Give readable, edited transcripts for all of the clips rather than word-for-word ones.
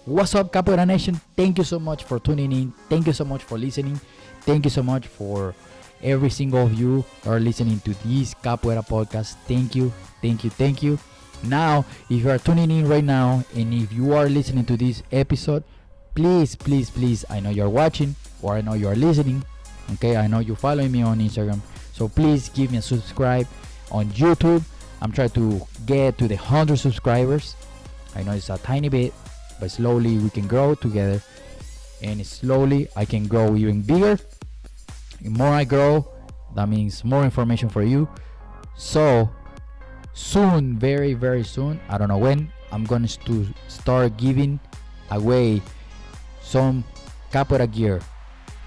What's up, Capoeira Nation? Thank you so much for tuning in. Thank you so much for listening. Thank you so much for every single of you who are listening to this Capoeira podcast. Thank you, thank you, thank you. Now, if you are tuning in right now and if you are listening to this episode, please, please, please, I know you're watching or I know you're listening. Okay, I know you're following me on Instagram. So please give me a subscribe on YouTube. I'm trying to get to the 100 subscribers. I know it's a tiny bit, but slowly we can grow together, and slowly I can grow even bigger. The more I grow, that means more information for you. So soon, very very soon, I don't know when, I'm going to start giving away some capoeira gear.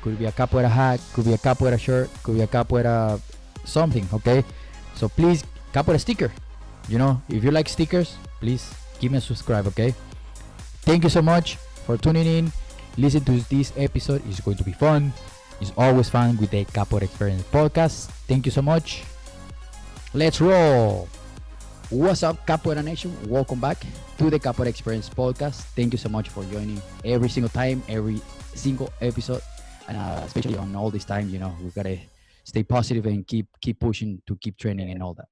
Could be a capoeira hat, could be a capoeira shirt, could be a capoeira something. Okay, so please, capoeira sticker. If you like stickers, please give me a subscribe. Okay, thank you so much for tuning in. Listen to this episode. It's going to be fun. It's always fun with the Capoeira Experience podcast. Thank you so much. Let's roll. What's up, Capoeira Nation? Welcome back to the Capoeira Experience podcast. Thank you so much for joining every single time, every single episode, and especially on all this time. We've got to stay positive and keep pushing to keep training and all that.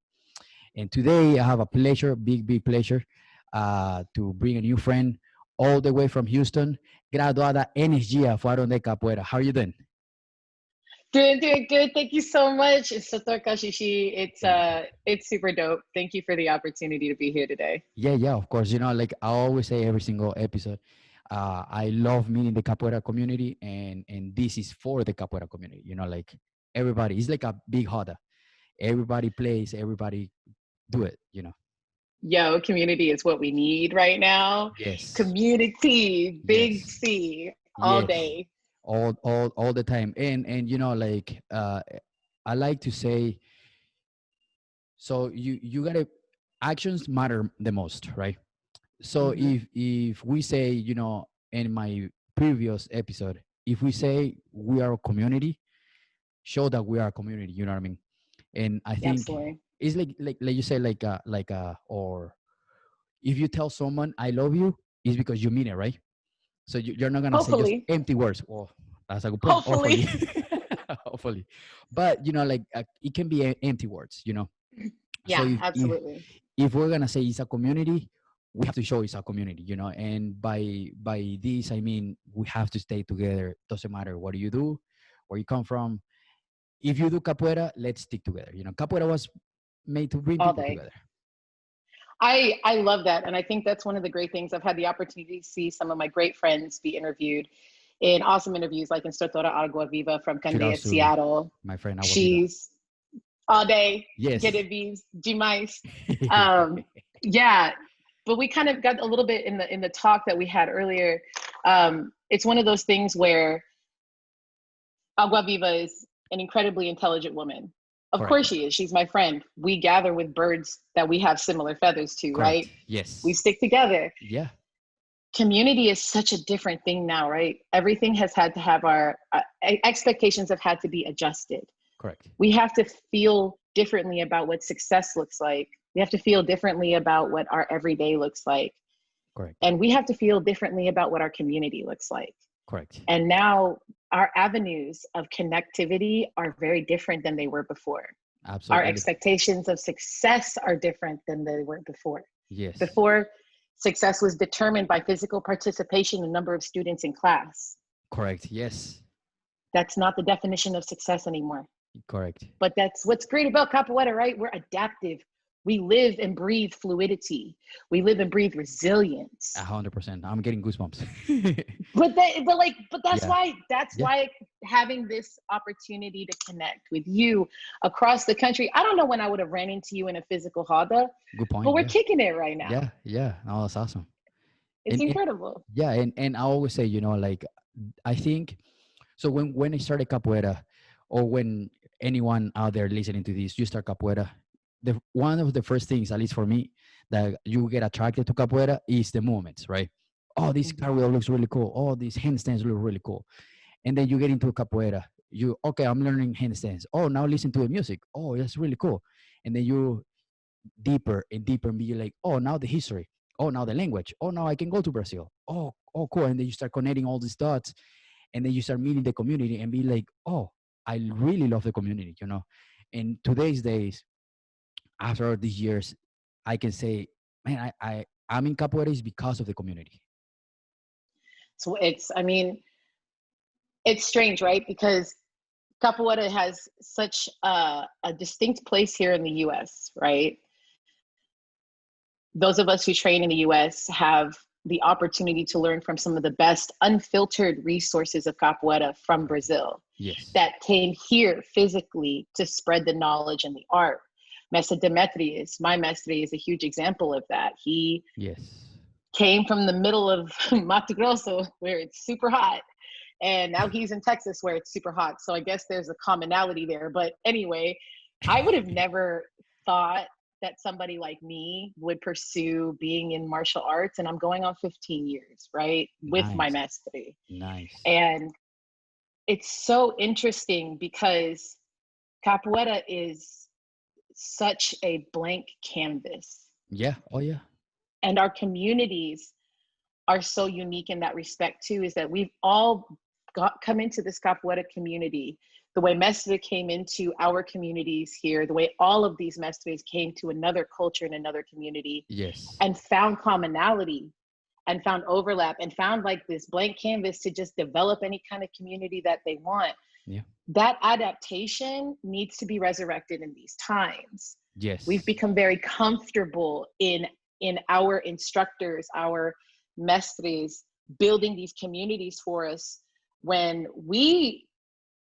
And today I have a pleasure, big pleasure, to bring a new friend all the way from Houston. Graduada, Energia, fueron de Capoeira. How are you doing? Doing good. Thank you so much. It's Sator Kashishi. It's super dope. Thank you for the opportunity to be here today. Yeah, of course. Like I always say every single episode, I love meeting the capoeira community, and this is for the capoeira community. Like everybody, it's like a big hoda. Everybody plays, everybody do it. Yo, community is what we need right now. Yes. Community, big Yes. C, all Yes. day. All the time. And like I like to say, so you gotta, actions matter the most, right? So if we say, in my previous episode, if we say we are a community, show that we are a community. You know what I mean? And I think Absolutely. it's like you say, or if you tell someone I love you, it's because you mean it, right? So you're not gonna say just Hopefully. empty words. Oh, that's a good point. Hopefully. Hopefully, hopefully, but it can be empty words. So Yeah, if absolutely. if we're gonna say it's a community, we have to show it's a community. And by this I mean we have to stay together. Doesn't matter what you do, where you come from. If you do capoeira, let's stick together. Capoeira was made to bring All people day. together. I love that. And I think that's one of the great things. I've had the opportunity to see some of my great friends be interviewed in awesome interviews, like Instructora Agua Viva from Shout out Candide, to Seattle. my friend Agua Viva. She's all day, Yes. get it bees, demais. Yeah, but we kind of got a little bit in the talk that we had earlier. It's one of those things where Agua Viva is an incredibly intelligent woman. Of Correct. course she is. She's my friend. We gather with birds that we have similar feathers to, Correct. right? Yes. We stick together. Yeah. Community is such a different thing now, right? Everything has had to have our expectations have had to be adjusted. Correct. We have to feel differently about what success looks like. We have to feel differently about what our everyday looks like. Correct. And we have to feel differently about what our community looks like. Correct. And now our avenues of connectivity are very different than they were before. Absolutely. Our expectations of success are different than they were before. Yes. Before, success was determined by physical participation and number of students in class. Correct. Yes. That's not the definition of success anymore. Correct. But that's what's great about Capoeira, right? We're adaptive. We live and breathe fluidity. We live and breathe resilience. 100%. I'm getting goosebumps. But that's Yeah. why having this opportunity to connect with you across the country. I don't know when I would have ran into you in a physical hada, Good point. but we're Yeah. kicking it right now. Yeah. No, that's awesome. It's And incredible. yeah, and I always say, like I think so when I started capoeira, or when anyone out there listening to this, you start capoeira, one of the first things, at least for me, that you get attracted to capoeira is the movements, right? Oh, this cartwheel looks really cool. Oh, these handstands look really cool. And then you get into capoeira. Okay, I'm learning handstands. Oh, now listen to the music. Oh, that's really cool. And then you deeper and deeper, and be like, oh, now the history. Oh, now the language. Oh, now I can go to Brazil. Oh, cool. And then you start connecting all these dots, and then you start meeting the community and be like, oh, I really love the community, you know. In today's days, after all these years, I can say, man, I'm in capoeira is because of the community. So I mean, it's strange, right? Because capoeira has such a distinct place here in the US, right? Those of us who train in the US have the opportunity to learn from some of the best unfiltered resources of capoeira from Brazil Yes. that came here physically to spread the knowledge and the art. Mestre Demetrius, my mestre, is a huge example of that. He Yes. came from the middle of Mato Grosso, where it's super hot, and now he's in Texas, where it's super hot. So I guess there's a commonality there. But anyway, I would have never thought that somebody like me would pursue being in martial arts, and I'm going on 15 years, right, with my Nice. mestre. Nice. And it's so interesting because capoeira is such a blank canvas, Yeah. Oh, yeah. and our communities are so unique in that respect too, is that we've all come into this capoeira community the way mestre came into our communities here, the way all of these mestres came to another culture in another community Yes. and found commonality and found overlap and found like this blank canvas to just develop any kind of community that they want. Yeah. That adaptation needs to be resurrected in these times. We've Yes. become very comfortable in our instructors, our mestres, building these communities for us when we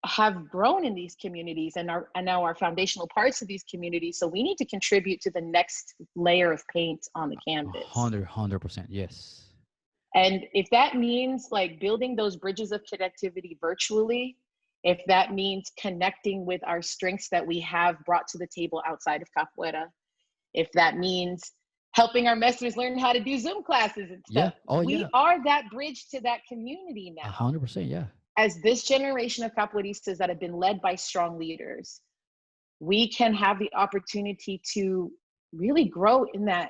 have grown in these communities and now our foundational parts of these communities. So we need to contribute to the next layer of paint on the canvas. 100%. Yes. And if that means like building those bridges of connectivity virtually, if that means connecting with our strengths that we have brought to the table outside of capoeira, if that means helping our masters learn how to do Zoom classes and Yeah. stuff, Oh, we yeah. are that bridge to that community A now. 100%. Yeah. As this generation of capoeiristas that have been led by strong leaders, we can have the opportunity to really grow in that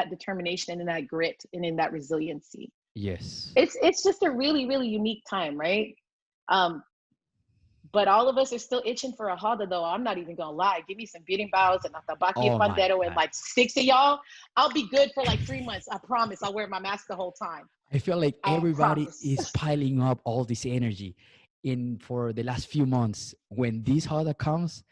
determination and in that grit and in that resiliency. Yes. It's just a really, really unique time, right? Um, but all of us are still itching for a roda, though. I'm not even gonna lie. Give me some beating bows and a tabaque Oh my pandero and God. like 6 of y'all. I'll be good for like 3 months. I promise. I'll wear my mask the whole time. I feel like I everybody promise. is piling up all this energy in for the last few months. When this holiday comes,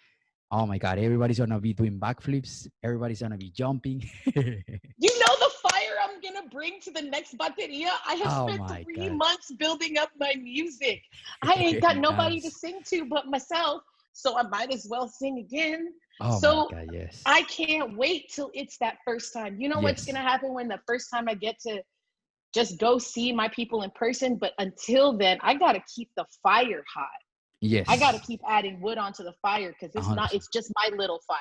oh my God, everybody's gonna be doing backflips. Everybody's gonna be jumping. You know the fire I'm gonna bring to the next bateria? I have Oh spent my 3 months building up my music. I ain't got nobody to Nice. sing to but myself, so I might as well sing again. Oh my So God, yes. I can't wait till it's that first time. You know what's Yes. gonna happen when the first time I get to just go see my people in person? But until then, I gotta keep the fire hot. I got to Yes. keep adding wood onto the fire because it's 100%. just my little fire.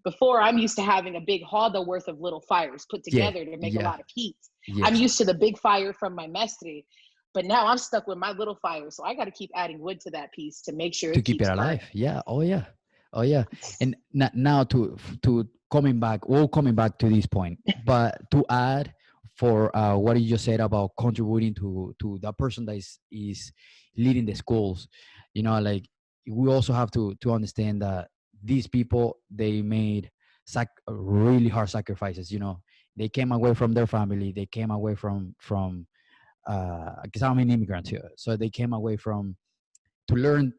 Before, I'm used to having a big hoda worth of little fires put Yeah. together to make a Yeah. lot of heat. I'm Yes. used to the big fire from my mestre, but now I'm stuck with my little fire. So I got to keep adding wood to that piece to make sure To it keep it keeps alive. burning. Yeah. Oh yeah. Oh yeah. And now to coming back, all coming back to this point, but to add for what you just said about contributing to that person that is leading the schools, you know, like we also have to understand that these people they made really hard sacrifices. You know, they came away from their family, they came away from because I'm an immigrant here, so they came away from to learn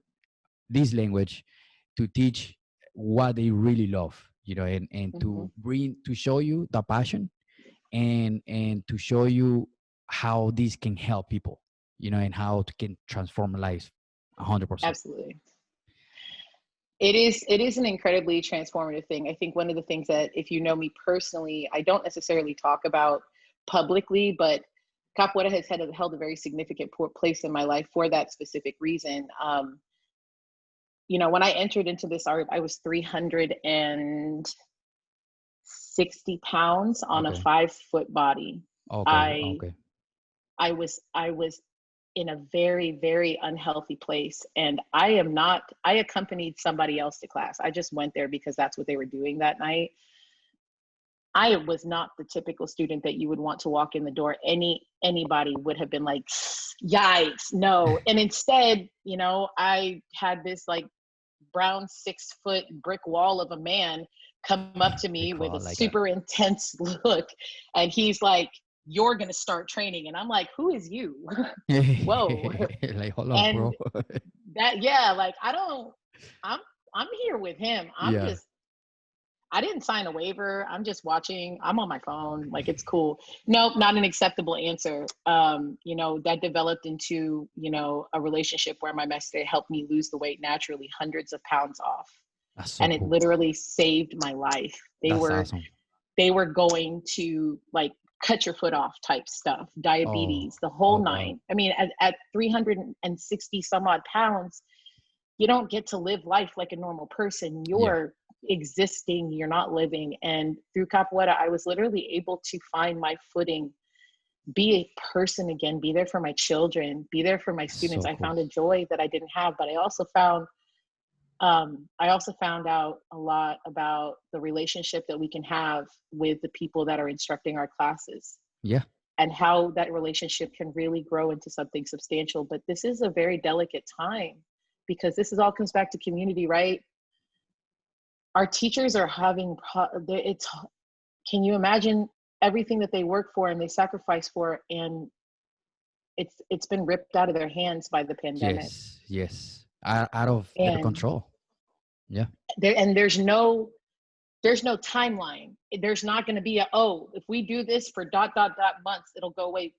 this language to teach what they really love, you know, and Mm-hmm. to bring to show you the passion and to show you how this can help people, you know, and how it can transform lives 100%. Absolutely. It is an incredibly transformative thing. I think one of the things that, if you know me personally, I don't necessarily talk about publicly, but capoeira has held a very significant place in my life for that specific reason. When I entered into this art, I was 360 pounds on a Okay. 5 foot body. Okay. I Okay. I was in a very, very unhealthy place. And I accompanied somebody else to class. I just went there because that's what they were doing that night. I was not the typical student that you would want to walk in the door. Anybody would have been like, yikes, no. And instead, I had this like brown 6-foot brick wall of a man come up to me with a Like a super intense look. And he's like, you're going to start training. And I'm like, who is you? Whoa. like, hold on, And bro. that, yeah, like, I'm, I'm here with him. Yeah. I didn't sign a waiver. I'm just watching. I'm on my phone. Like, it's cool. Nope, not an acceptable answer. That developed into, a relationship where my master helped me lose the weight naturally, hundreds of pounds off. That's so And it cool. literally saved my life. That's awesome. They were going to like cut your foot off type stuff, Oh, diabetes, the whole oh God. nine. I mean, at 360 some odd pounds, you don't get to live life like a normal person. Yeah. You're existing, you're not living. And through Capoeira, I was literally able to find my footing, be a person again, be there for my children, be there for my students. So I cool. found a joy that I didn't have, but I also found out a lot about the relationship that we can have with the people that are instructing our classes, Yeah. and how that relationship can really grow into something substantial. But this is a very delicate time, because this is all comes back to community, right? Our teachers are having can you imagine everything that they work for and they sacrifice for, and it's been ripped out of their hands by the pandemic. Yes. Yes. Out of their And control. Yeah. there's no timeline. There's not going to be if we do this for dot dot dot months, it'll go away.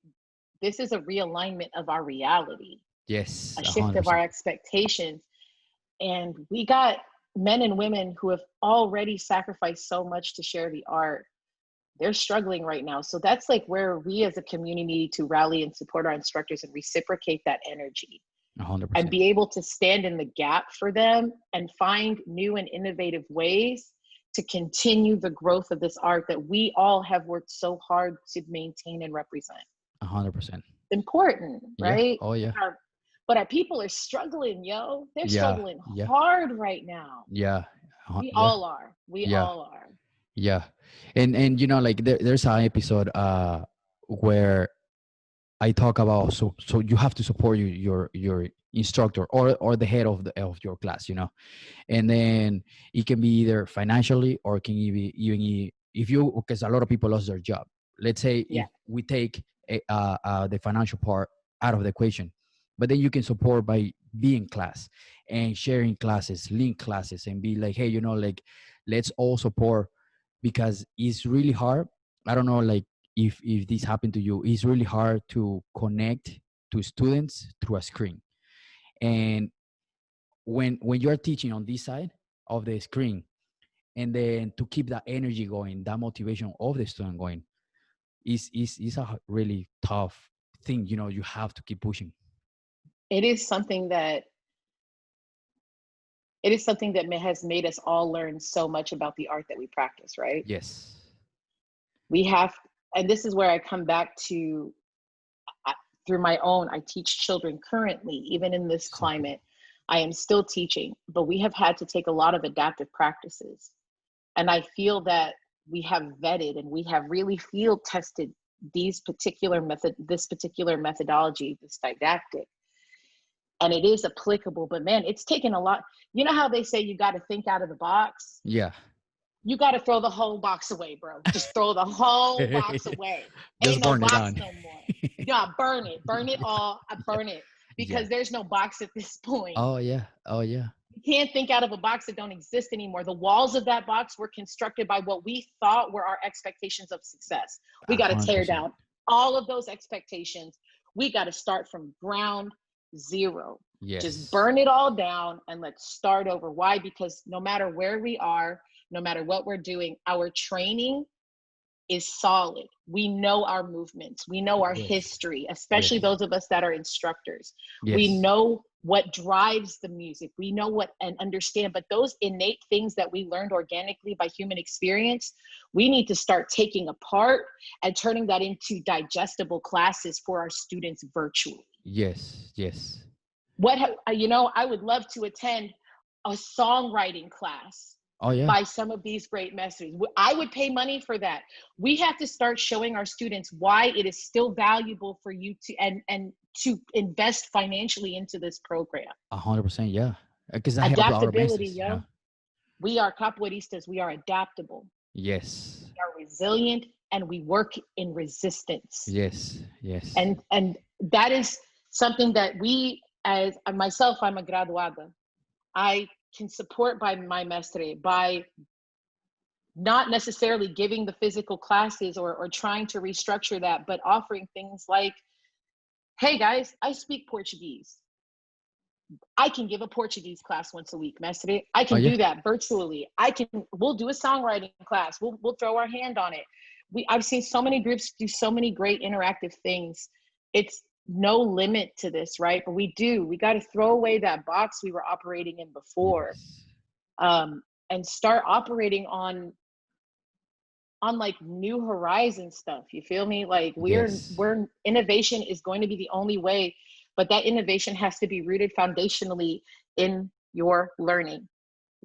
This is a realignment of our reality, Yes. a A shift hundred of our percent. expectations. And we got men and women who have already sacrificed so much to share the art. They're struggling right now. So that's like where we as a community need to rally and support our instructors and reciprocate that energy, A hundred and percent. be able to stand in the gap for them and find new and innovative ways to continue the growth of this art that we all have worked so hard to maintain and represent. 100%. Important, Yeah. right? Oh yeah. But our people are struggling, yo. They're Yeah. struggling Yeah. hard right now. Yeah. We Yeah. all are. We Yeah. all are. Yeah. And like there's an episode where I talk about, so you have to support your instructor or the head of your class, and then it can be either financially, or it can be even if you, because a lot of people lost their job. Let's say Yeah. if we take the financial part out of the equation, but then you can support by being class and sharing classes, link classes, and be like, hey, like, let's all support, because it's really hard. I don't know, like, if this happened to you, it's really hard to connect to students through a screen. And when you're teaching on this side of the screen, and then to keep that energy going, that motivation of the student going, is a really tough thing. You have to keep pushing. It is something that has made us all learn so much about the art that we practice, right? Yes. We have, and this is where I come back to, through my own, I teach children currently, even in this So cool. climate, I am still teaching, but we have had to take a lot of adaptive practices. And I feel that we have vetted and we have really field tested this particular methodology, this didactic, and it is applicable. But man, it's taken a lot. You know how they say you got to think out of the box? Yeah. You got to throw the whole box away, bro. Just throw the whole box away. Just Ain't no burn it box down. no more. Yeah, burn it all. I burn it, Yeah. because there's no box at this point. Oh yeah. Oh yeah. You can't think out of a box that don't exist anymore. The walls of that box were constructed by what we thought were our expectations of success. We got to tear 100%. down all of those expectations. We got to start from ground zero. Just Yes. burn it all down and let's start over. Why? Because no matter where we are, no matter what we're doing, our training is solid. We know our movements. We know our Yes. history, especially Yes. those of us that are instructors. We Yes. know what drives the music. We know what and understand, but those innate things that we learned organically by human experience, we need to start taking apart and turning that into digestible classes for our students virtually. Yes. Yes. I would love to attend a songwriting class. Oh yeah. by some of these great masters. I would pay money for that. We have to start showing our students why it is still valuable for you to and to invest financially into this program. 100%. Yeah. Because I help our Adaptability, masters. yo. We are capoeiristas. We are adaptable. Yes. We are resilient, and we work in resistance. Yes. Yes. And that is something that we, as myself, I'm a graduada. I can support by my mestre by not necessarily giving the physical classes or trying to restructure that, but offering things like, hey guys, I speak Portuguese. I can give a Portuguese class once a week, mestre. I Oh can yeah. do that virtually. We'll do a songwriting class. We'll throw our hand on it. I've seen so many groups do so many great interactive things. It's no limit to this, right? But we got to throw away that box we were operating in before, Yes. and start operating on like new horizon stuff. You feel me? Like Yes. we're innovation is going to be the only way, but that innovation has to be rooted foundationally in your learning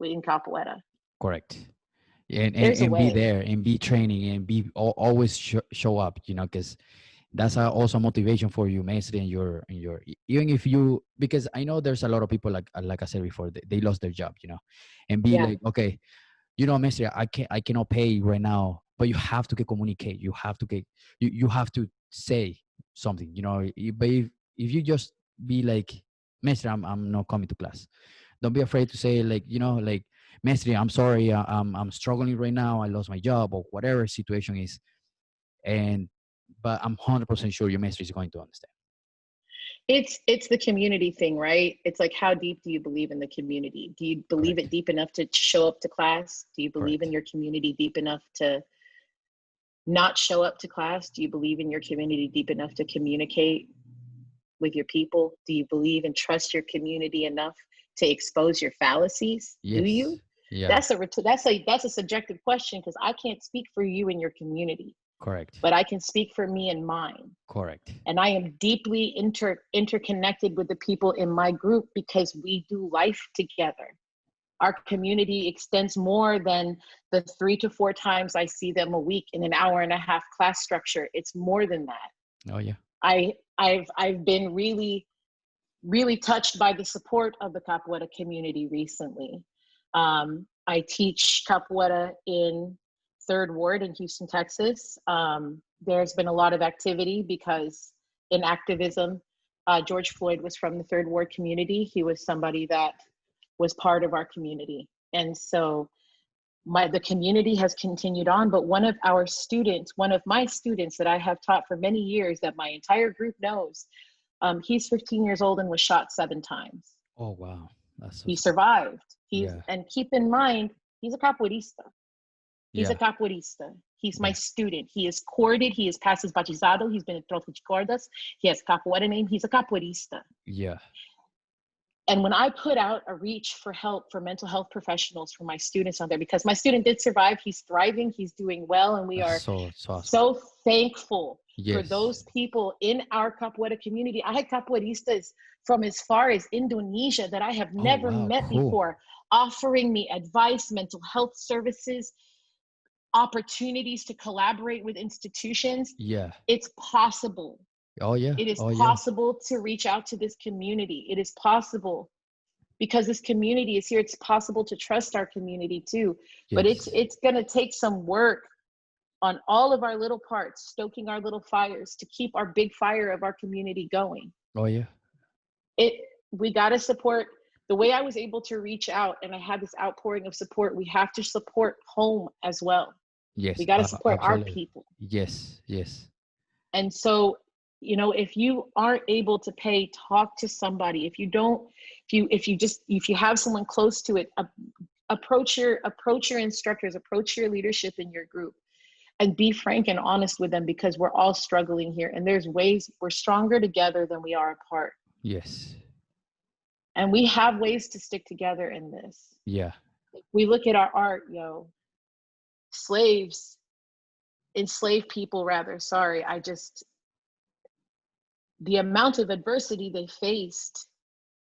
in capoeira. Correct. And, and There's a and be way. there and be training and be always show up, because that's also motivation for you, maestri, and your even if you, because I know there's a lot of people like I said before, they lost their job, and be Yeah. like, okay, maestri, I cannot pay right now, but you have to communicate, you have to you have to say something, but if you just be like, maestri, I'm not coming to class, don't be afraid to say, like, like, maestri, I'm sorry, I'm struggling right now, I lost my job, or whatever situation is, and but I'm 100% sure your maestri is going to understand. It's the community thing, right? It's like, how deep do you believe in the community? Do you believe Correct. it deep enough to show up to class? Do you believe in Correct. your community deep enough to not show up to class? Do you believe in your community deep enough to communicate with your people? Do you believe and trust your community enough to expose your fallacies? Do Yes. you? Yeah. That's a subjective question, because I can't speak for you and your community, Correct. but I can speak for me and mine. Correct. And I am deeply interconnected with the people in my group because we do life together. Our community extends more than the 3 to 4 times I see them a week in an hour and a half class structure. It's more than that. Oh yeah. I've been really touched by the support of the capoeira community recently. I teach capoeira in Third Ward in Houston, Texas. There's been a lot of activity because in activism, George Floyd was from the Third Ward community. He was somebody that was part of our community. And so the community has continued on, but one of my students that I have taught for many years that my entire group knows, he's 15 years old and was shot 7 times. Oh wow. That's so He sad. survived. Yeah. And keep in mind, he's a capoeirista. He's a Yeah. capoeirista. He's my Yeah. student. He is corded. He is passes batizado. He's been in troca de cordas. He has capoeira name. He's a capoeirista. Yeah. And when I put out a reach for help for mental health professionals for my students on there, because my student did survive, he's thriving, he's doing well, and we That's are so awesome. so thankful for Yes. those people in our capoeira community. I had capoeiristas from as far as Indonesia that I have Oh never wow. met Cool. before, offering me advice, mental health services, opportunities to collaborate with institutions. Yeah. It's possible. Oh yeah. It is Oh yeah. possible to reach out to this community. It is possible because this community is here. It's possible to trust our community too, but Yes. it's going to take some work on all of our little parts, stoking our little fires to keep our big fire of our community going. Oh yeah. it we got to support. The way I was able to reach out and I had this outpouring of support, we have to support home as well. We Yes. got to support our Absolutely. people. Yes. Yes. And so, if you aren't able to pay, talk to somebody. If you don't, if you have someone close to it, approach your instructors, approach your leadership in your group, and be frank and honest with them, because we're all struggling here. And there's ways we're stronger together than we are apart. Yes. And we have ways to stick together in this. Yeah. We look at our art, enslaved people rather, the amount of adversity they faced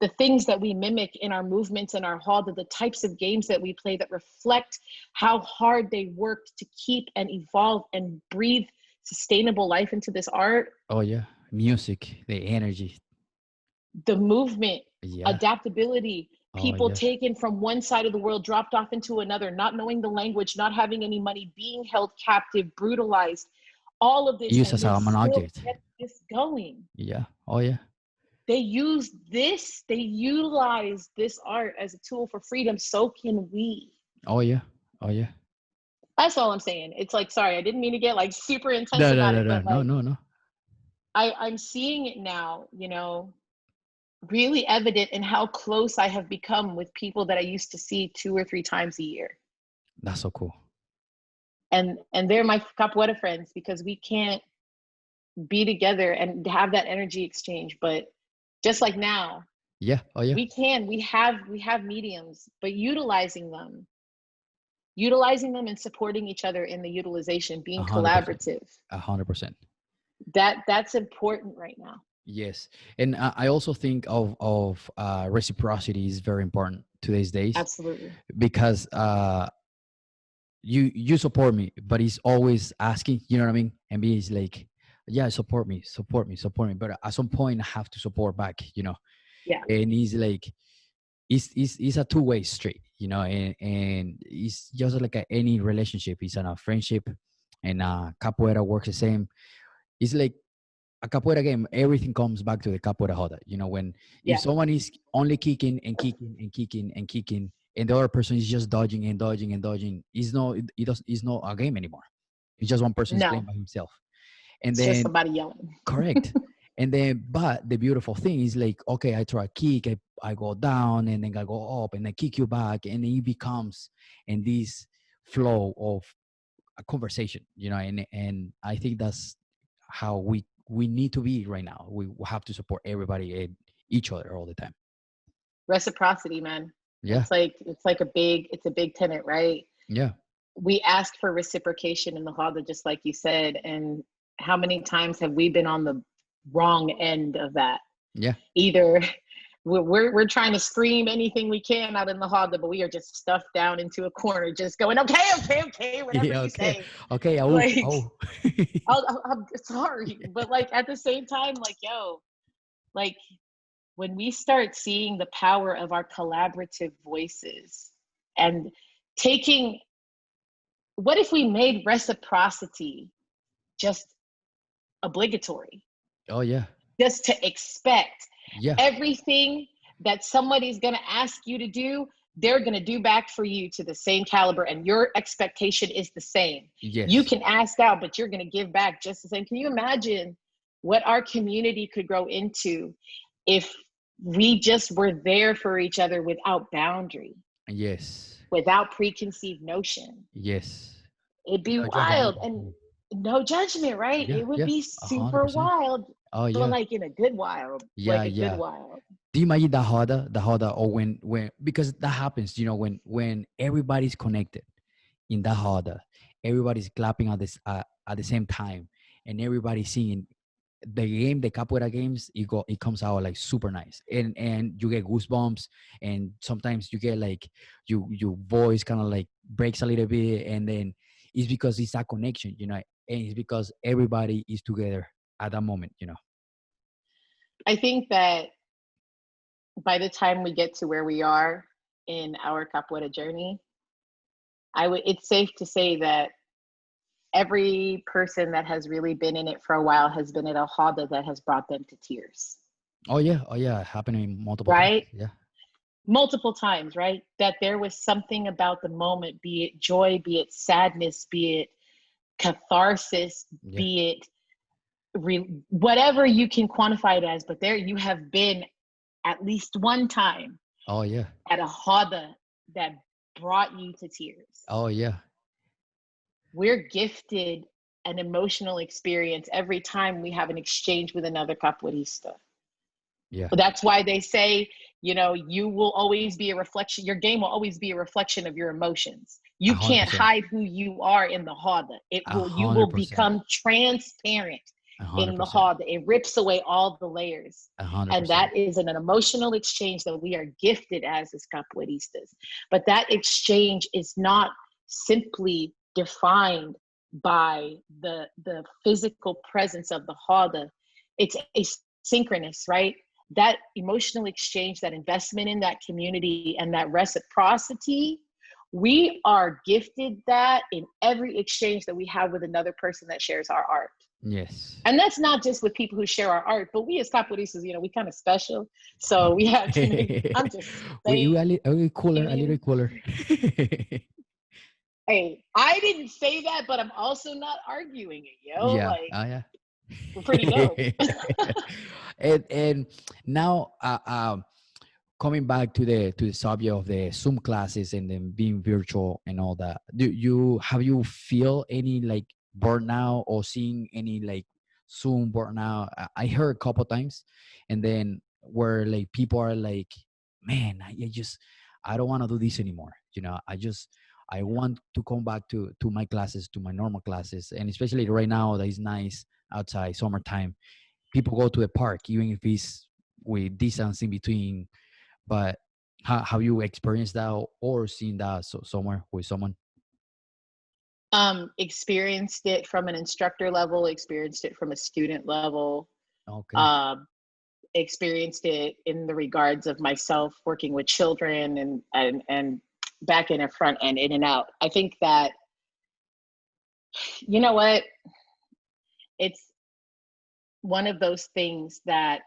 the things that we mimic in our movements and our hall, the types of games that we play that reflect how hard they worked to keep and evolve and breathe sustainable life into this art. Oh yeah, music, the energy. The movement, Yeah. adaptability, Oh people yeah. taken from one side of the world, dropped off into another, not knowing the language, not having any money, being held captive, brutalized, all of this, Used and as they an still object. kept this going. Yeah. Oh yeah. They utilize this art as a tool for freedom. So can we. Oh yeah. Oh yeah. That's all I'm saying. It's like, sorry, I didn't mean to get like super intense No, no, about no, it, no, but no, like no, no. I'm seeing it now, really evident in how close I have become with people that I used to see 2 or 3 times a year. That's so cool. And they're my capoeira friends because we can't be together and have that energy exchange. But just like now, Yeah. Oh yeah. we have mediums, but utilizing them and supporting each other in the utilization, being 100%. collaborative. 100%. That's important right now. Yes, and I also think of reciprocity is very important today's days Absolutely. because you support me, but he's always asking, you know what I mean? And me is like, yeah, support me, support me, support me. But at some point, I have to support back, you know. Yeah. And he's like, it's a two-way street, you know, and it's just like any relationship. It's a friendship, and capoeira works the same. It's like a capoeira game, everything comes back to the capoeira roda. You know, when if Yeah. someone is only kicking and kicking and kicking and kicking, and the other person is just dodging and dodging and dodging, it's not a game anymore. It's just one person is playing No, by himself. And it's just then somebody yelling. correct. And then but the beautiful thing is like, okay, I try a kick, I go down and then I go up and I kick you back, and then it becomes in this flow of a conversation, you know, and I think that's how we need to be right now. We have to support everybody and each other all the time. Reciprocity, man. Yeah. It's a big tenet, right? Yeah. We ask for reciprocation in the Hada, just like you said. And how many times have we been on the wrong end of that? Yeah. Either we're trying to scream anything we can out in the Hada, but we are just stuffed down into a corner, just going, okay, whatever Yeah. you Okay. say. Okay. Oh. Like, Oh. I'm sorry, but like at the same time, like, yo, like when we start seeing the power of our collaborative voices and taking, what if we made reciprocity just obligatory, Oh yeah. just to expect Yeah. everything that somebody's going to ask you to do, they're going to do back for you to the same caliber, and your expectation is the same. You Yes. can ask out, but you're going to give back just the same. Can you imagine what our community could grow into if we just were there for each other without boundary, Yes. without preconceived notion? Yes. It'd be No judgment. wild, and no judgment, right? Yeah. It would Yeah. be A hundred super percent. wild, Oh but yeah. like in a good wild, Yeah. like a good Yeah. wild. Do you imagine the harder, or when because that happens, you know, when everybody's connected in the harder, everybody's clapping at the same time, and everybody's singing the game, the capoeira games, it comes out like super nice, and you get goosebumps, and sometimes you get like your voice kind of like breaks a little bit, and then it's because it's a connection, you know, and it's because everybody is together at that moment, you know. I think that by the time we get to where we are in our capoeira journey, it's safe to say that every person that has really been in it for a while has been at a roda that has brought them to tears, Oh yeah, happening multiple times. right? Yeah. Multiple times, right? That there was something about the moment, be it joy, be it sadness, be it catharsis, Yeah. be it whatever you can quantify it as, but there you have been at least one time Oh yeah. at a roda that brought you to tears. Oh yeah. We're gifted an emotional experience every time we have an exchange with another capoeirista. Yeah. But that's why they say, you will always be a reflection. Your game will always be a reflection of your emotions. A You hundred can't percent. hide who you are in the roda. A You will hundred percent. become transparent. in the 100%. hall. It rips away all the layers. And 100%. that is an emotional exchange that we are gifted as capoeiristas. But that exchange is not simply defined by the physical presence of the roda. It's asynchronous, right? That emotional exchange, that investment in that community and that reciprocity, we are gifted that in every exchange that we have with another person that shares our art. Yes. And that's not just with people who share our art, but we as capoeiristas, we kind of special. So we have to make, I'm just we saying. a little cooler, a little cooler. Hey, I didn't say that, but I'm also not arguing it, yo. Yeah. Like, Yeah. we're pretty dope. And now coming back to the subject of the Zoom classes and then being virtual and all that, have you feel any like burnout or seeing any like Zoom burnout? I heard a couple times, and then where like people are like, man, I don't want to do this anymore. I want to come back to my classes, to my normal classes, and especially right now that is nice outside, summertime. People go to the park, even if it's with distance in between. But how you experienced that or seen that somewhere with someone? Experienced it from an instructor level, experienced it from a student level, Okay. um, experienced it in the regards of myself working with children and back in and front and in and out. I think that, you know what, it's one of those things that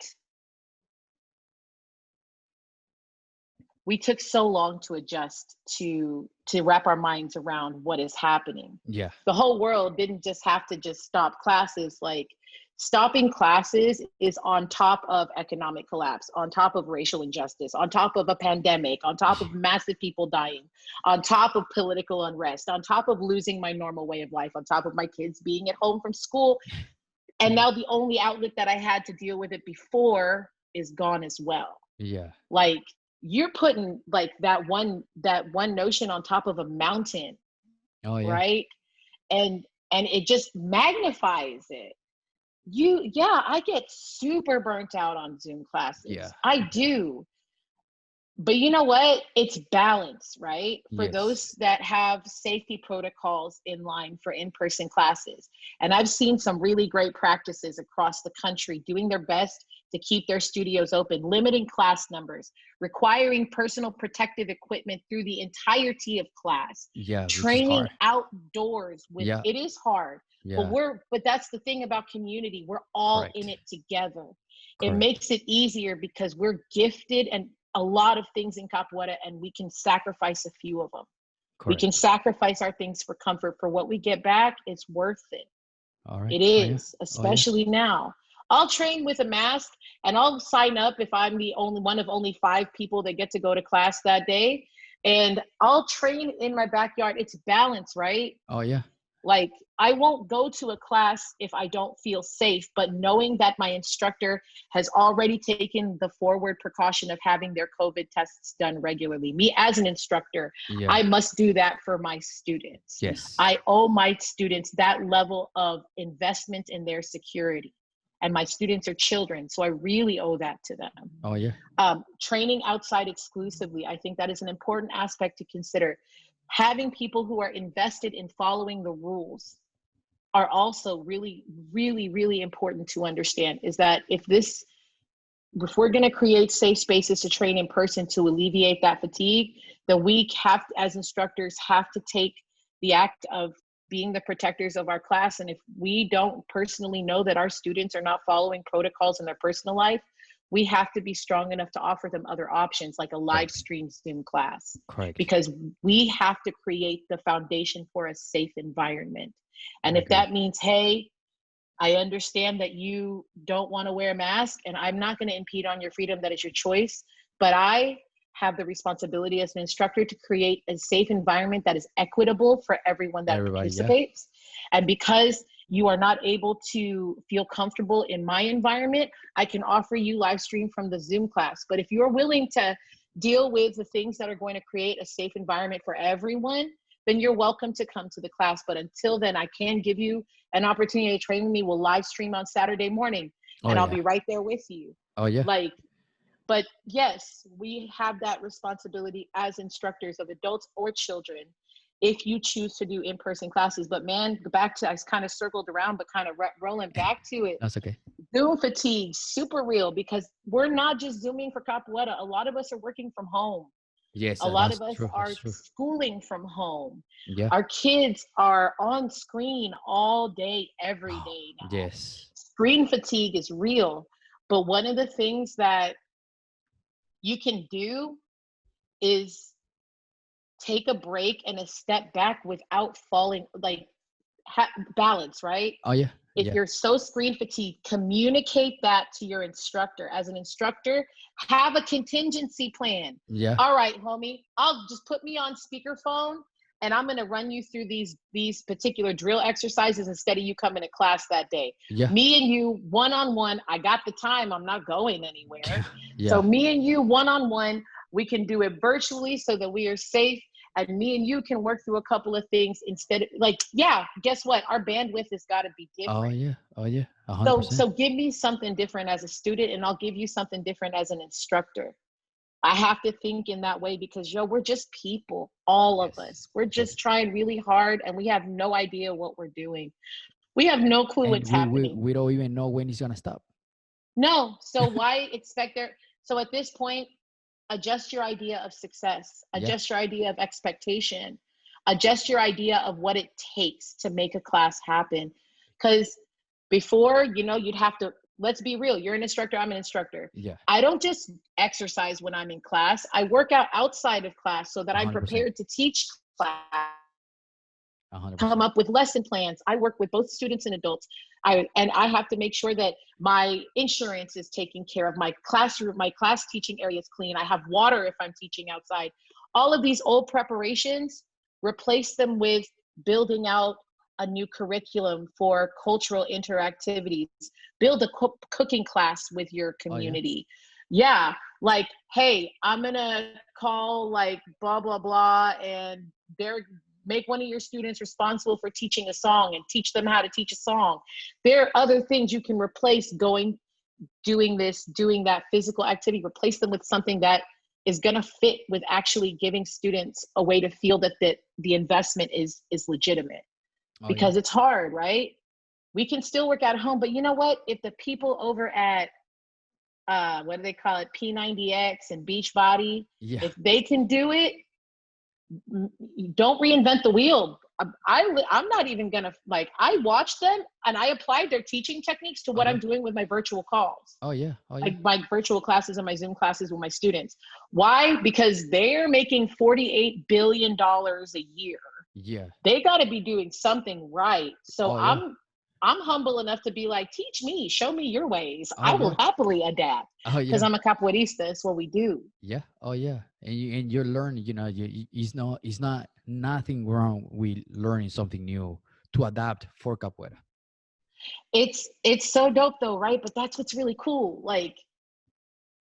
we took so long to adjust to wrap our minds around what is happening. Yeah. The whole world didn't just have to just stop classes. Like, stopping classes is on top of economic collapse, on top of racial injustice, on top of a pandemic, on top of massive people dying, on top of political unrest, on top of losing my normal way of life, on top of my kids being at home from school. And now the only outlet that I had to deal with it before is gone as well. Yeah. Like, you're putting like that one notion on top of a mountain, Oh yeah. right? And it just magnifies it. I get super burnt out on Zoom Yeah. classes. I do. But you know what? It's balance, right? For Yes. those that have safety protocols in line for in-person classes. And I've seen some really great practices across the country doing their best to keep their studios open, limiting class numbers, requiring personal protective equipment through the entirety of class, Yeah, which is training hard. outdoors with, Yeah. it is hard, Yeah. but that's the thing about community. We're all in Correct. it together. It Correct. makes it easier because we're gifted and a lot of things in capoeira, and we can sacrifice a few of them. We can Correct. sacrifice our things for comfort. For what we get back, it's worth it. All right. It Oh yeah. is, Oh yeah. especially now. I'll train with a mask and I'll sign up if I'm the only one of only 5 people that get to go to class that day. And I'll train in my backyard. It's balance, right? Oh yeah. Like, I won't go to a class if I don't feel safe, but knowing that my instructor has already taken the forward precaution of having their COVID tests done regularly. Me as an instructor, Yeah. I must do that for my students. Yes. I owe my students that level of investment in their security. And my students are children, so I really owe that to them. Oh yeah. Training outside exclusively, I think that is an important aspect to consider. Having people who are invested in following the rules are also really, really, really important to understand. Is that if we're going to create safe spaces to train in person to alleviate that fatigue, then we have to, as instructors, have to take the act of being the protectors of our class. And if we don't personally know that our students are not following protocols in their personal life, we have to be strong enough to offer them other options, like a live Correct. stream Zoom class, Correct. because we have to create the foundation for a safe environment. And I if agree. that means, hey, I understand that you don't want to wear a mask, and I'm not going to impede on your freedom, that is your choice, but I have the responsibility as an instructor to create a safe environment that is equitable for everyone that Everybody. Yeah. participates. And because you are not able to feel comfortable in my environment, I can offer you live stream from the Zoom class. But if you're willing to deal with the things that are going to create a safe environment for everyone, then you're welcome to come to the class. But until then, I can give you an opportunity to train with me. We'll live stream on Saturday morning, Oh and I'll yeah. be right there with you. Oh yeah. Like, but yes, we have that responsibility as instructors of adults or children if you choose to do in-person classes. But man, back to, I kind of circled around, but kind of rolling back to it. That's okay. Zoom fatigue, super real, because we're not just Zooming for Capoeira. A lot of us are working from home. Yes, A lot that's of us true. are That's true. schooling from home. Yeah. Our kids are on screen all day, every Oh, day now. yes. Screen fatigue is real. But one of the things that you can do is take a break and a step back without falling, like balance, right? Oh yeah. If Yeah. you're so screen fatigued, communicate that to your instructor. As an instructor, have a contingency plan. Yeah. All right, homie, I'll just put me on speakerphone and I'm going to run you through these particular drill exercises instead of you coming to class that day. Yeah. Me and you one-on-one. I got the time. I'm not going anywhere. So Yeah. me and you one-on-one, we can do it virtually so that we are safe. And me and you can work through a couple of things instead of, like, yeah, guess what? Our bandwidth has got to be Oh different. yeah. Oh yeah. 100%. So give me something different as a student, and I'll give you something different as an instructor. I have to think in that way because, we're just people, all of Yes. us. We're Yes. just trying really hard, and we have no idea what we're doing. We have no clue And what's happening. we don't even know when it's gonna stop. No. So why expect there? So at this point, adjust your idea of success, Yeah. adjust your idea of expectation, adjust your idea of what it takes to make a class happen. Because before, you'd have to, let's be real, you're an instructor, I'm an instructor. Yeah. I don't just exercise when I'm in class. I work out outside of class so that I'm 100%. prepared to teach class, come 100%. up with lesson plans. I work with both students and adults. And I have to make sure that my insurance is taken care of, my classroom, my class teaching area is clean. I have water if I'm teaching outside. All of these old preparations, replace them with building out a new curriculum for cultural interactivities. Build a cooking class with your community. Yeah, like, hey, I'm gonna call like blah blah blah, and they're make one of your students responsible for teaching a song and teach them how to teach a song. There are other things you can replace doing that physical activity, replace them with something that is going to fit with actually giving students a way to feel that the investment is legitimate. Because it's hard, right? We can still work at home, but you know what? If the people over at what do they call it, P90X and Beachbody, if they can do it, don't reinvent the wheel. I'm not even gonna, like, I watched them and I applied their teaching techniques to what I'm doing with my virtual calls. Like my virtual classes and my Zoom classes with my students. Why? Because they're making $48 billion a year. Yeah. They got to be doing something right. So I'm humble enough to be like, teach me, show me your ways. I will happily adapt because I'm a capoeirista. It's what we do. Yeah. Oh yeah. And you learn, it's not nothing wrong with learning something new to adapt for capoeira. It's so dope though, right? But that's what's really cool. Like,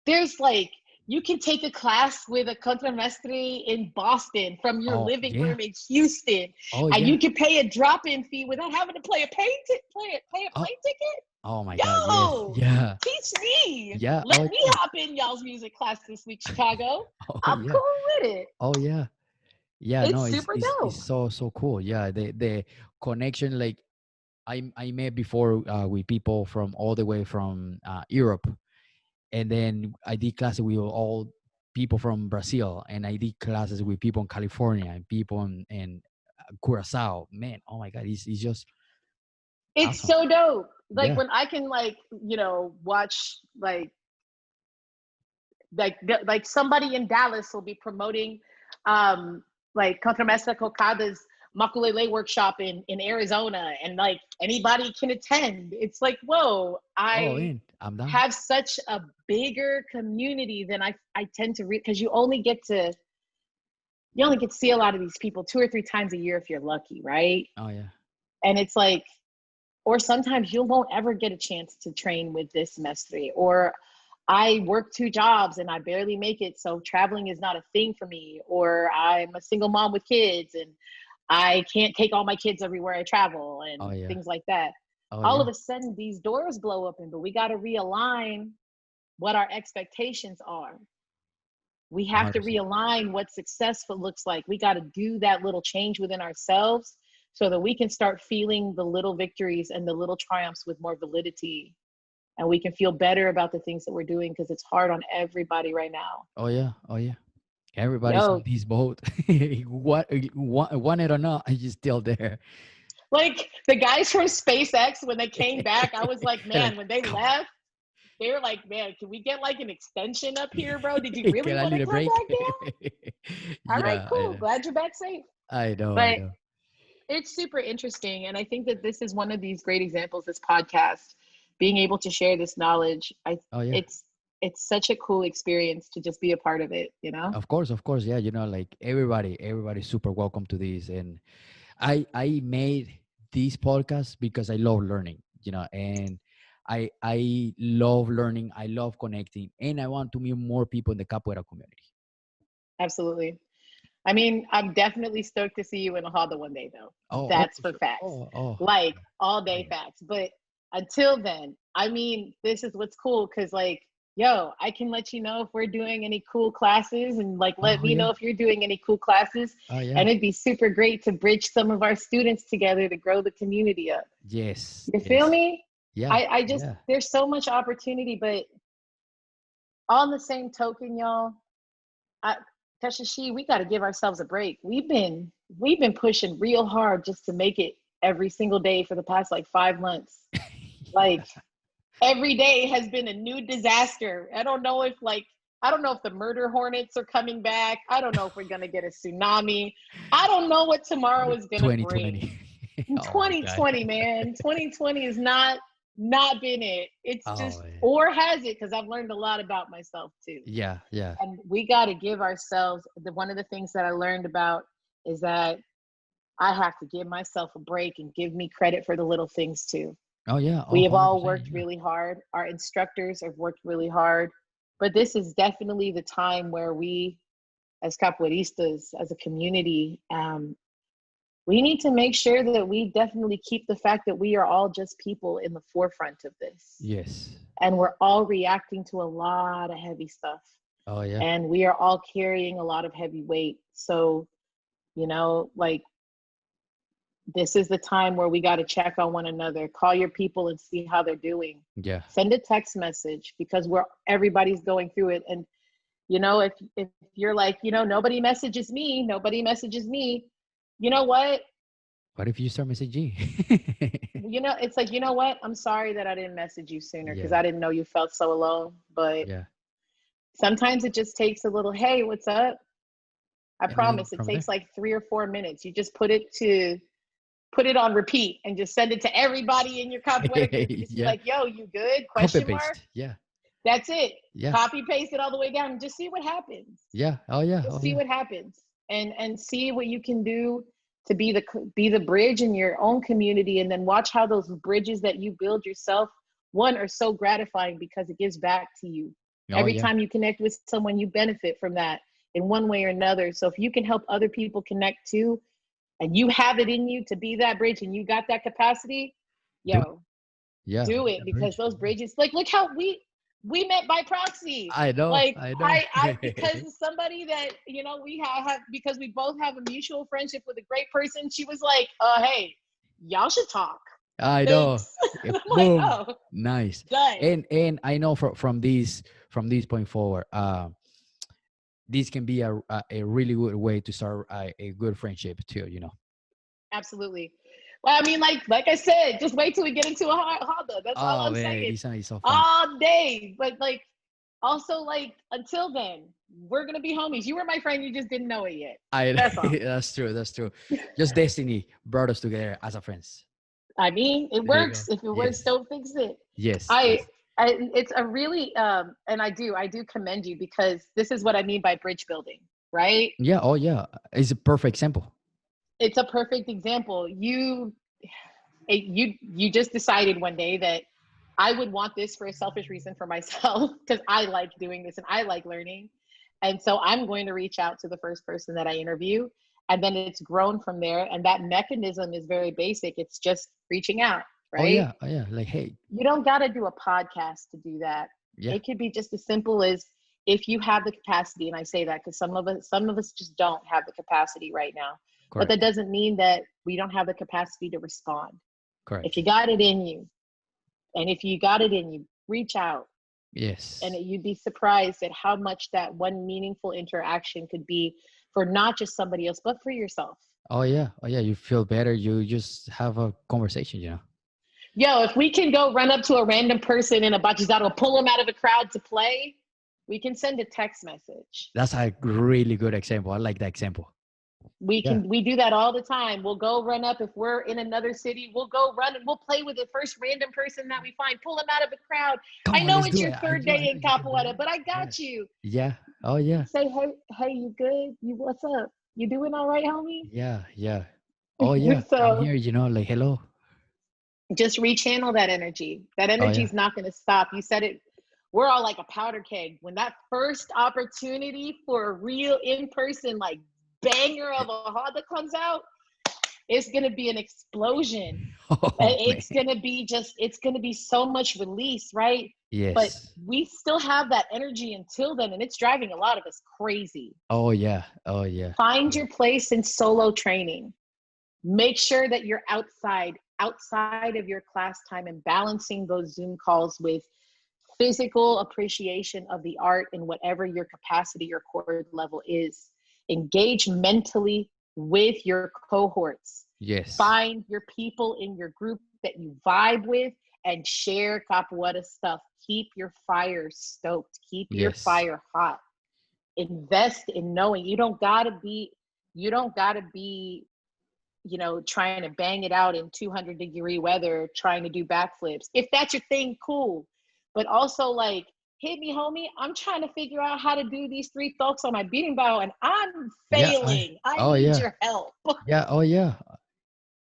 there's like, you can take a class with a contramestre in Boston from your living room in Houston, and you can pay a drop-in fee without having to pay a plane ticket. Oh my Yo, God! Yes. Yeah. Teach me. Yeah. Let me hop in y'all's music class this week, Chicago. I'm cool with it. Oh yeah. Yeah. It's No, super dope. it's so cool. Yeah. The connection, like I met before with people from all the way from Europe. And then I did classes with all people from Brazil, and I did classes with people in California and people in Curacao. Man, oh my God, it's just it's awesome. So dope. Like when I can watch like somebody in Dallas will be promoting like Contramestre Cocada's Makulele workshop in Arizona, and like anybody can attend. It's like, whoa, I have such a bigger community than I tend to read, because you only get to see a lot of these people 2 or 3 times a year if you're lucky, right? Oh yeah. And it's like, or sometimes you won't ever get a chance to train with this mestre, or I work 2 jobs and I barely make it, so traveling is not a thing for me, or I'm a single mom with kids and I can't take all my kids everywhere I travel Oh and yeah. things like that. Oh All of yeah. a sudden, these doors blow open, but we got to realign what our expectations are. We have to 100%. realign what successful looks like. We got to do that little change within ourselves so that we can start feeling the little victories and the little triumphs with more validity. And we can feel better about the things that we're doing because it's hard on everybody right now. Oh yeah. Oh yeah. Everybody's on Yo, this boat. Want it or not, you're still there. like the guys from SpaceX, when they came back, I was like, Like, man, when they come on. left, they were like, man, can we get like an extension up here, bro? Did you really Can I want need to a come break? back down? All right, Yeah, I cool. know. Glad you're back safe. I know. I But know. it's super interesting. And I think that this is one of these great examples, this podcast, being able to share this knowledge. Oh yeah. It's such a cool experience to just be a part of it, you know? Of course. Yeah, like everybody's super welcome to this. And I made this podcast because I love learning, and I love learning, I love connecting, and I want to meet more people in the capoeira community. Absolutely. I mean, I'm definitely stoked to see you in a Honda one day, though. Oh, That's for for sure. facts. Oh, Like all oh day yeah. facts. But until then, I mean, this is what's cool because, like, yo, I can let you know if we're doing any cool classes and, like, let Oh me yeah. know if you're doing any cool classes. Oh yeah. And it'd be super great to bridge some of our students together to grow the community up. Yes. You feel Yes. me? Yeah. I just, Yeah. there's so much opportunity, but on the same token, y'all, I, Tashashi, we got to give ourselves a break. We've been pushing real hard just to make it every single day for the past like 5 months. Like every day has been a new disaster. I don't know if the murder hornets are coming back. I don't know if we're gonna get a tsunami. I don't know what tomorrow is gonna bring. 2020. Oh my god. 2020, man. 2020 is not been it. It's Oh just, yeah. or has it? Because I've learned a lot about myself too. Yeah. Yeah. And we got to give ourselves one of the things that I learned about is that I have to give myself a break and give me credit for the little things too. Oh yeah. Oh, We have all 100%. worked Yeah. really hard. Our instructors have worked really hard, but this is definitely the time where we, as capoeiristas, as a community, we need to make sure that we definitely keep the fact that we are all just people in the forefront of this. Yes. And we're all reacting to a lot of heavy stuff. Oh yeah. And we are all carrying a lot of heavy weight. So, like, this is the time where we got to check on one another, call your people and see how they're doing. Yeah. Send a text message because everybody's going through it. And if you're like, nobody messages me, you know what? What if you start messaging? It's like, you know what? I'm sorry that I didn't message you sooner because Yeah. I didn't know you felt so alone. But Yeah. sometimes it just takes a little, hey, what's up? I And then promise it from there. takes like 3 or 4 minutes. You just put it on repeat and just send it to everybody in your capoeira group. Just be Yeah. like, yo, you good? Copy Question mark. paste. Yeah. That's it. Yeah. Copy paste it all the way down and just see what happens. Yeah. Oh yeah. Just Oh see yeah. what happens and see what you can do to be the bridge in your own community, and then watch how those bridges that you build yourself, one, are so gratifying because it gives back to you. Oh Every yeah. time you connect with someone, you benefit from that in one way or another. So if you can help other people connect too, and you have it in you to be that bridge and you got that capacity, Do it. yo, Yeah. do Be it, the because bridge. those bridges, like, look how we met by proxy. I know. Like, I know. I because somebody that we have, because we both have a mutual friendship with a great person, she was like, hey, y'all should talk. I know. Thanks. Yeah, I'm like, boom. oh, Nice. done. And I know from this point forward, this can be a really good way to start a good friendship too. Absolutely. Well, I mean, like I said, just wait till we get into a Honda. That's all Oh I'm man, saying. this one is so fun. All day. But like, also, like, until then, we're gonna be homies. You were my friend, you just didn't know it yet. That's all. That's true. That's true. Just destiny brought us together as a friends. I mean, it There you go. works. If it works, Yes. don't fix it. Yes. I, Yes. it's a really, and I do commend you, because this is what I mean by bridge building, right? Yeah. Oh yeah. It's a perfect example. It's a perfect example. You just decided one day that I would want this for a selfish reason for myself, because I like doing this and I like learning. And so I'm going to reach out to the first person that I interview. And then it's grown from there. And that mechanism is very basic. It's just reaching out, Oh right? yeah, oh yeah. Like, hey, You don't got to do a podcast to do that. yeah, It could be just as simple as, if you have the capacity, and I say that because some of us just don't have the capacity right now. But that correct, doesn't mean that we don't have the capacity to respond. If correct. you got it in you, and if you got it in you, reach out. And Yes. you'd be surprised at how much that one meaningful interaction could be for not just somebody else, but for yourself. Oh yeah, oh yeah. You feel better. You just have a conversation. Yo, if we can go run up to a random person in a bachillerato, pull them out of a crowd to play, we can send a text message. That's a really good example. I like that example. Yeah. We do that all the time. We'll go run up if we're in another city. We'll go run and we'll play with the first random person that we find. Pull them out of the crowd. Come I on, know let's it's do your it. third I day know in you can do Capoeira, it. but I Yeah. got you. Yeah. Oh yeah. Say, hey, you good? You what's up? You doing all right, homie? Yeah. Yeah. Oh yeah. I'm So here. Like hello. just rechannel that energy. That Oh energy yeah. is not going to stop. You said it. We're all like a powder keg. When that first opportunity for a real in-person like banger of a Honda comes out, it's going to be an explosion. Oh man. It's going to be so much release, right? But Yes. we still have that energy until then, and it's driving a lot of us crazy. Oh yeah. Oh yeah. Find your place in solo training. Make sure that you're outside of your class time, and balancing those Zoom calls with physical appreciation of the art in whatever your capacity or core level is. Engage mentally with your cohorts. Yes. Find your people in your group that you vibe with and share capoeira stuff. Keep your fire stoked. Keep your Yes. fire hot. Invest in knowing you don't gotta be trying to bang it out in 200-degree weather, trying to do backflips. If that's your thing, cool. But also, like, hit me, homie. I'm trying to figure out how to do these three thoughts on my beating bow, and I'm Yeah. failing. I Oh need yeah. your help. Yeah. Oh yeah.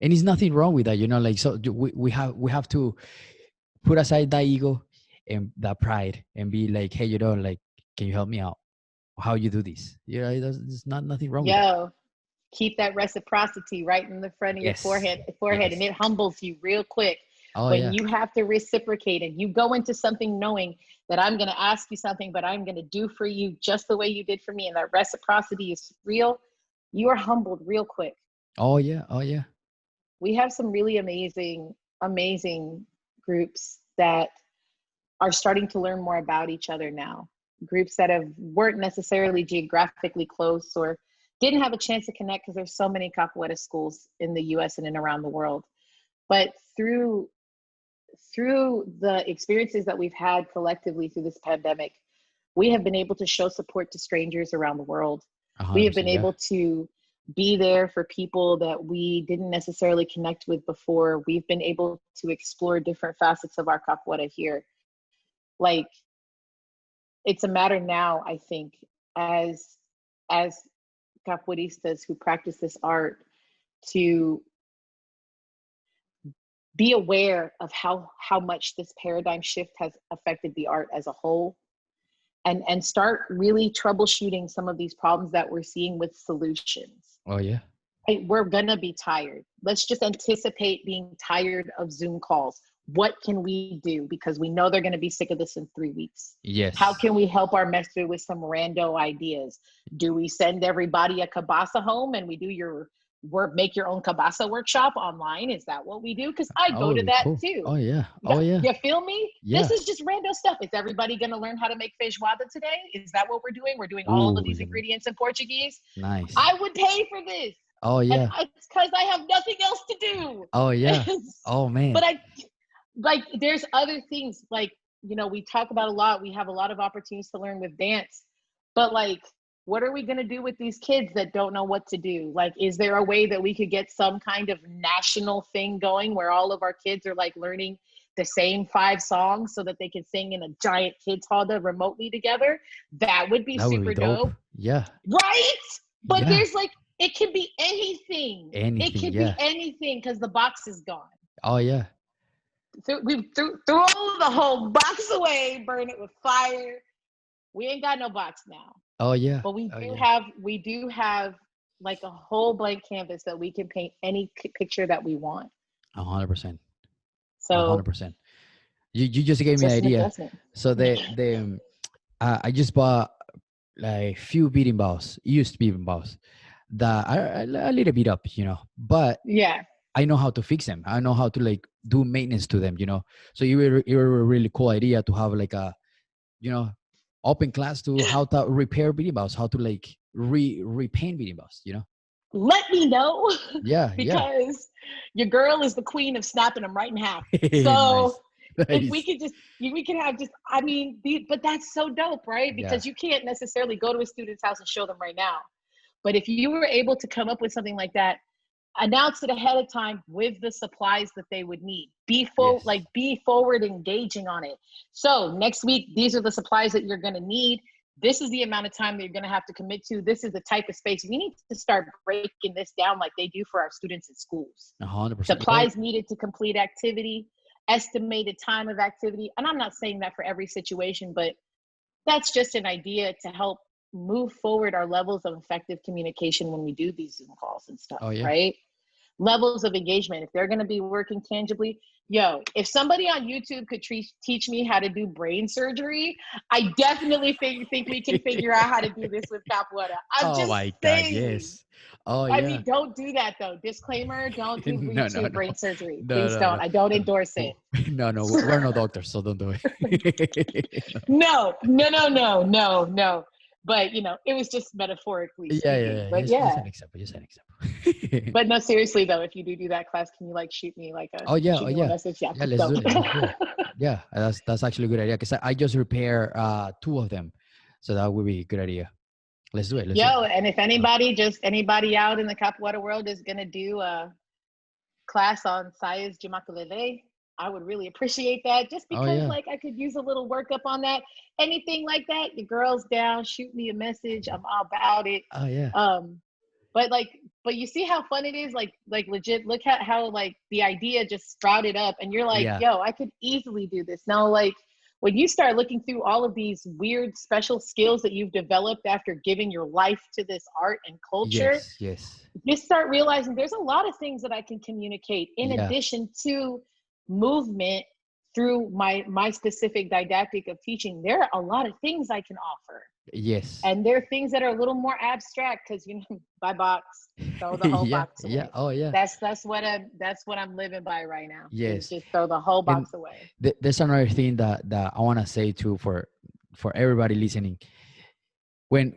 And it's nothing wrong with that. Like, so we have to put aside that ego and that pride and be like, hey, like, can you help me out? How you do this? There's not nothing wrong with that. Yo, keep that reciprocity right in the front of your Yes. forehead, and Yes. it humbles you real quick Oh when yeah. you have to reciprocate and you go into something knowing that I'm going to ask you something, but I'm going to do for you just the way you did for me, and that reciprocity is real. You are humbled real quick. Oh yeah. Oh yeah. We have some really amazing groups that are starting to learn more about each other now. Groups that weren't necessarily geographically close or didn't have a chance to connect because there's so many capoeira schools in the US and around the world. But through the experiences that we've had collectively through this pandemic, we have been able to show support to strangers around the world. We have 100%. been Yeah. able to be there for people that we didn't necessarily connect with before. We've been able to explore different facets of our capoeira here. Like, it's a matter now, I think, as capoeiristas who practice this art, to be aware of how much this paradigm shift has affected the art as a whole, and start really troubleshooting some of these problems that we're seeing with solutions. Oh yeah. We're gonna be tired. Let's just anticipate being tired of Zoom calls. What can we do? Because we know they're gonna be sick of this in 3 weeks. How Yes. can we help our master with some rando ideas? Do we send everybody a kabasa home and we do your make your own kabasa workshop online? Is that what we do? Because I Oh, go would to be that cool. too. Oh yeah. Oh yeah. You feel me? This Yeah. is just random stuff. Is everybody going to learn how to make feijoada today? Is that what we're doing? We're doing all of Ooh, these ingredients in Portuguese. nice. I would pay for this. Oh And yeah. it's because I have nothing else to do. Oh yeah. Oh man. But there's other things, like, we talk about a lot. We have a lot of opportunities to learn with dance, but like, what are we going to do with these kids that don't know what to do? Like, is there a way that we could get some kind of national thing going where all of our kids are like learning the same 5 songs so that they can sing in a giant kids hall remotely together? That would be That would be super dope. dope, Yeah. right? But Yeah. there's like, it can be anything. It Anything. could be Yeah. anything because the box is gone. Oh yeah. We throw the whole box away, burn it with fire. We ain't got no box now. Oh yeah. But we Oh do yeah. have like a whole blank canvas that we can paint any picture that we want. 100%. So 100%. You just gave it's me an just an idea. investment. So I just bought like few beating balls, used beating balls that are a little bit up, but Yeah. I know how to fix them. I know how to like do maintenance to them, So it were a really cool idea to have like a, open class to how to repair beating balls, how to like repaint beating balls, Let me know Yeah, yeah. because your girl is the queen of snapping them right in half. Nice. So if we Nice. could we could have just, I mean, but that's so dope, right? Yeah. Because you can't necessarily go to a student's house and show them right now. But if you were able to come up with something like that, announce it ahead of time with the supplies that they would need. Be Yes. forward engaging on it. So next week, these are the supplies that you're going to need. This is the amount of time that you're going to have to commit to. This is the type of space. We need to start breaking this down like they do for our students in schools. 100%. Yeah. Supplies needed to complete activity, estimated time of activity. And I'm not saying that for every situation, but that's just an idea to help move forward our levels of effective communication when we do these Zoom calls and stuff, Oh yeah. right? Levels of engagement. If they're going to be working tangibly, if somebody on YouTube could teach me how to do brain surgery, I definitely think we can figure out how to do this with Capoeira. I'm Oh just my God. saying. Yes. Oh I yeah. mean, don't do that though. Disclaimer, don't do No, no, YouTube no, brain surgery. no, Please no, don't. no. I don't endorse it. No, no, we're no doctors, so don't do it. No. But it was just metaphorically Yeah, yeah, speaking. yeah. But Just yeah. an example. Just an example. But no, seriously though, if you do that class, can you like shoot me Oh yeah, oh a yeah, message? Yeah, yeah. please Let's do don't. it. Let's do it. Yeah, that's actually a good idea because I just repair two of them, so that would be a good idea. Let's do it. Let's do it. And if anybody out in the Capoeira world is gonna do a class on Sayas Jimakaleve, I would really appreciate that. Just Oh because yeah. like I could use a little workup on that. Anything like that, the girls down, shoot me a message. I'm all about it. Oh yeah. But you see how fun it is, like legit. Look at how like the idea just sprouted up, and you're like, Yeah. yo, I could easily do this. Now, like when you start looking through all of these weird special skills that you've developed after giving your life to this art and culture, Yes. Yes. you start realizing there's a lot of things that I can communicate in Yeah. addition to movement through my specific didactic of teaching. There are a lot of things I can offer. Yes. And there are things that are a little more abstract because buy box, throw the whole Yeah. box away. Yeah. Oh yeah. That's what I'm living by right now. Yes. Is just throw the whole box away. There's another thing that I want to say too for everybody listening. When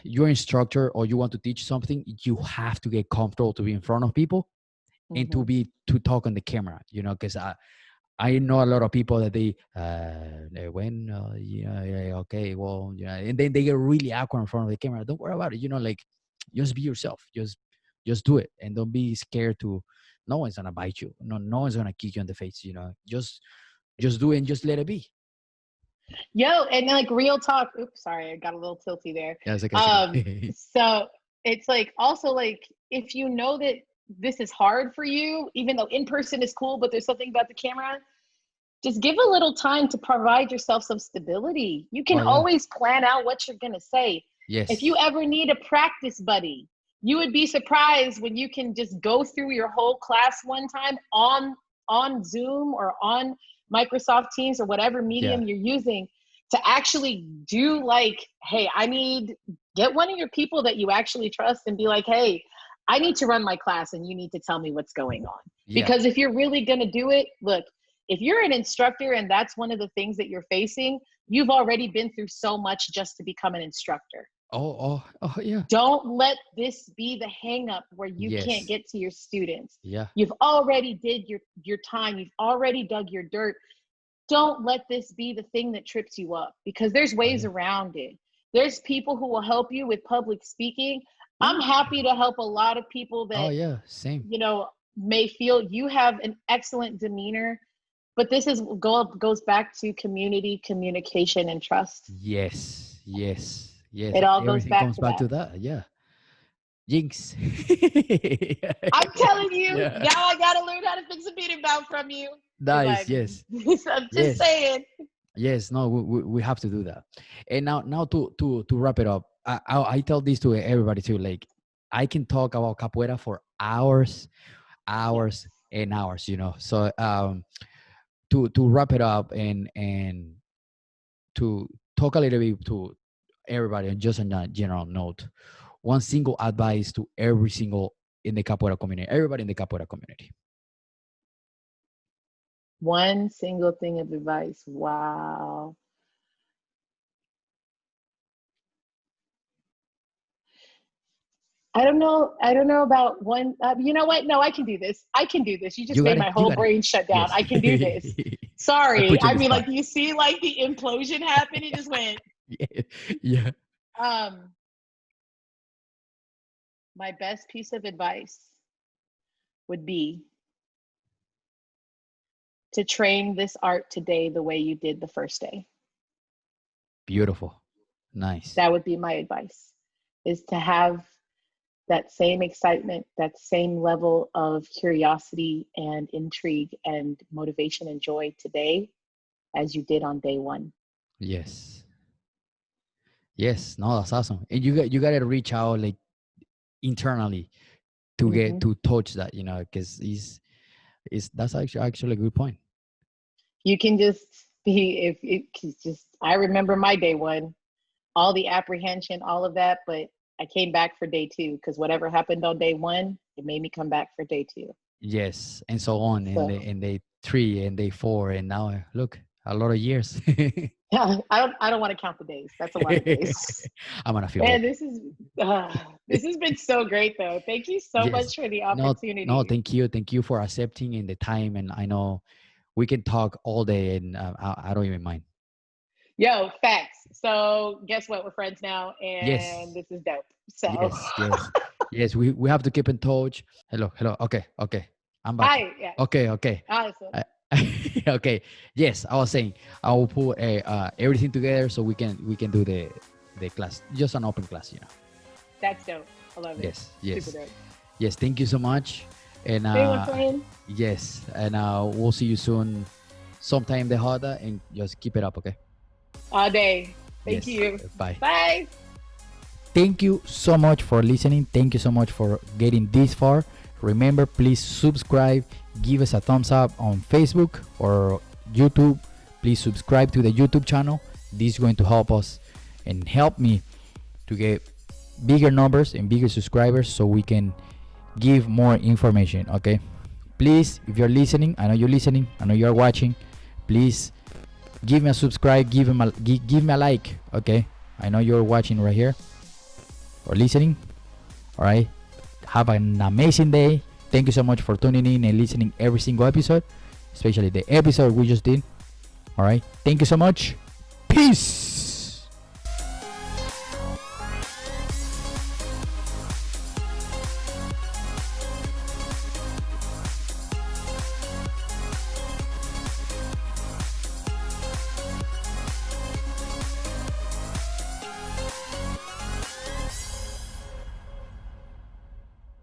you're an instructor or you want to teach something, you have to get comfortable to be in front of people and to talk on the camera, because I know a lot of people that they when okay, well, and then they get really awkward in front of the camera. Don't worry about it, like just be yourself, just do it, and don't be scared to. No one's gonna bite you. No one's gonna kick you in the face. Just do it and just let it be. And like real talk. Oops, sorry, I got a little tilty there. Yeah, it's okay. So it's like also like if you know that this is hard for you, even though in person is cool, but there's something about the camera, just give a little time to provide yourself some stability. You can always plan out what you're going to say. Yes. If you ever need a practice buddy, you would be surprised when you can just go through your whole class one time on Zoom or on Microsoft Teams or whatever medium you're using to actually do like, hey, get one of your people that you actually trust and be like, hey, I need to run my class and you need to tell me what's going on. Because if you're really going to do it, look, if you're an instructor and that's one of the things that you're facing, you've already been through so much just to become an instructor. Oh, yeah. Don't let this be the hang up where you can't get to your students. Yeah. You've already did your time. You've already dug your dirt. Don't let this be the thing that trips you up because there's ways around it. There's people who will help you with public speaking. I'm happy to help a lot of people that, same. May feel you have an excellent demeanor, but this goes back to community, communication, and trust. Yes. It all goes back to that. Yeah. Jinx. I'm telling you, now I gotta learn how to fix a beating bout from you. Nice. Yes. I'm just saying. Yes. No, we have to do that. And now to wrap it up, I tell this to everybody too. Like, I can talk about capoeira for hours, hours Yes. and hours. So to wrap it up and to talk a little bit to everybody and just on a general note, one single advice to every single in the capoeira community, everybody in the capoeira community. One single thing of advice. Wow. I don't know. I don't know about one. You know what? No, I can do this. I can do this. You just You got made it. my You whole got it. brain shut down. Yes. I can do this. I Sorry. put you on I the mean, spot. like, you see, like the implosion happen. It just went. Yeah. Yeah. Um, my best piece of advice would be to train this art today the way you did the first day. Beautiful. Nice. That would be my advice, is to have that same excitement, that same level of curiosity and intrigue and motivation and joy today as you did on day one. Yes. Yes. No, that's awesome. And you got to reach out like internally to get Mm-hmm. to touch that, because is that's actually a good point. You can just be, if it's just, I remember my day one, all the apprehension, all of that, but I came back for day two because whatever happened on day one, it made me come back for day two. Yes, and so on, and So day three and day four, and now look, a lot of years. yeah, I don't want to count the days. That's a lot of days. I'm gonna feel Man, old. this has been so great though. Thank you so Yes. much for the No, no, opportunity. thank you for accepting in the time, and I know we can talk all day, and I don't even mind. Yo, facts. So guess what? We're friends now, and Yes, this is dope. So yes. We have to keep in touch. Hello, hello. Okay. I'm back. hi, yeah, Okay. awesome. I, okay. Yes, I was saying I will put everything together so we can do the class, just an open class. That's dope. I love it. Yes, Super yes, dope. yes. Thank you so much, and Hey, my friend. yes, and we'll see you soon, sometime the harder, and just keep it up. Okay. All day. Thank Yes. you. Bye. Bye. Thank you so much for listening. Thank you so much for getting this far. Remember, please subscribe, give us a thumbs up on Facebook or YouTube. Please subscribe to the YouTube channel. This is going to help us and help me to get bigger numbers and bigger subscribers so we can give more information. Okay. Please, if you're listening, I know you're listening, I know you're watching, please give me a subscribe, give me a like. Okay. I know you're watching right here or listening. All right. Have an amazing day. Thank you so much for tuning in and listening every single episode, especially the episode we just did. All right. Thank you so much. Peace.